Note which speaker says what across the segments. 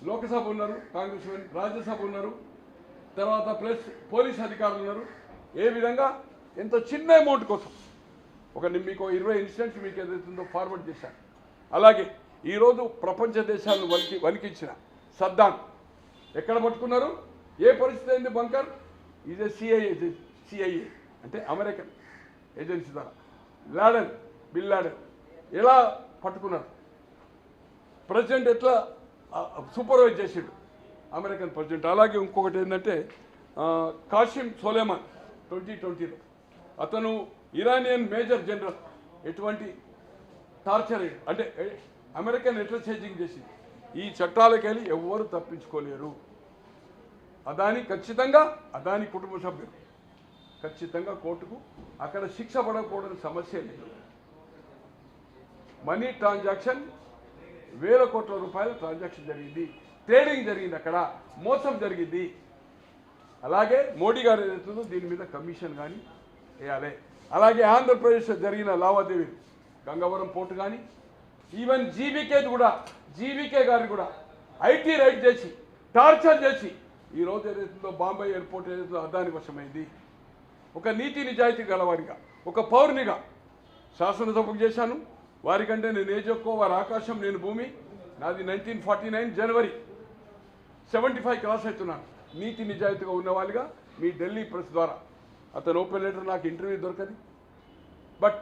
Speaker 1: లోక్సభ ఉన్నారు కాంగ్రెస్ మెన్, రాజ్యసభ ఉన్నారు, తర్వాత ప్లస్ పోలీస్ అధికారులు ఉన్నారు. ఏ విధంగా ఎంతో చిన్న అమౌంట్ కోసం మీకు 20 ఇన్సిడెంట్స్ మీకు ఏదైతుందో ఫార్వర్డ్ చేశాను. అలాగే ఈరోజు ప్రపంచ దేశాలను వణికించిన సద్దాం ఎక్కడ పట్టుకున్నారు, ఏ పరిస్థితి అయింది? బంకర్ ఈజ్ ఏ సిఐఏ అంటే అమెరికన్ ఏజెన్సీ ద్వారా బిల్ లాడెన్ ఎలా పట్టుకున్నారు, ప్రెసిడెంట్ ఎట్లా సూపర్వైజ్ చేసిండు అమెరికన్ ప్రెసిడెంట్. అలాగే ఇంకొకటి ఏంటంటే కాసిం సోలేమాన్ 2020లో అతను ఇరానియన్ మేజర్ జనరల్ ఎటువంటి టార్చర్ అంటే అమెరికన్ ఎట్లా చేంజింగ్ చేసింది. ఈ చట్టాలకు వెళ్ళి ఎవ్వరు తప్పించుకోలేరు. అదాని కుటుంబ సభ్యులు ఖచ్చితంగా కోర్టుకు అక్కడ శిక్ష పడకపోవడం సమస్య లేదు. మనీ ట్రాన్సాక్షన్ 1000 కోట్ల రూపాయల ట్రాన్సాక్షన్ జరిగింది, ట్రేడింగ్ జరిగింది, అక్కడ మోసం జరిగింది. అలాగే మోడీ గారు ఏదైతుందో దీని మీద కమిషన్ కానీ వేయాలి. అలాగే ఆంధ్రప్రదేశ్లో జరిగిన లావాదేవీలు గంగవరం పోర్టు కానీ ఈవెన్ జీవీకే గారిని కూడా ఐటీ రైడ్ చేసి టార్చర్ చేసి ఈరోజు ఏదైతుందో బాంబే ఎయిర్పోర్ట్ ఏదైతుందో అదాని వశమైంది. ఒక నీతి నిజాయితీ గలవారిగా ఒక పౌరునిగా శాసనసభకు చేశాను. వారికంటే నేను ఏజ్ ఎక్కువ, వారి ఆకాశం నేను భూమి. నాది 1949 జనవరి 75 క్రాస్ అవుతున్నాను. నీతి నిజాయితీగా ఉన్నవాళ్ళుగా మీ ఢిల్లీ ప్రెస్ ద్వారా అతను ఓపెన్ లెటర్ నాకు ఇంటర్వ్యూ దొరకది. బట్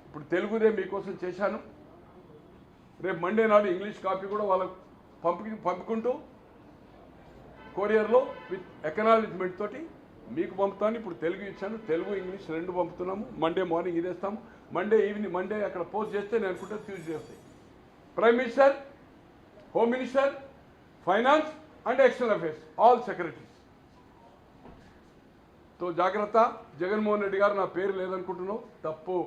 Speaker 1: ఇప్పుడు తెలుగుదే మీకోసం చేశాను. రేపు మండే నాడు ఇంగ్లీష్ కాపీ కూడా వాళ్ళకు పంపుకుంటూ కొరియర్లో విత్ ఎకనాలజ్మెంట్ తోటి మీకు పంపుతాను. ఇప్పుడు తెలుగు ఇచ్చాను, తెలుగు ఇంగ్లీష్ 2 పంపుతున్నాము. మండే మార్నింగ్ ఇదేస్తాము, మండే ఈవినింగ్, మండే అక్కడ పోస్ట్ చేస్తే నేను అనుకుంటే ట్యూస్డే వస్తాయి. Prime minister, home minister, finance and external affairs all secretaries. తో జాగ్రత్త. జగన్మోహన్ రెడ్డి గారు నా పేరు లేదనుకుంటున్నావు, తప్పు.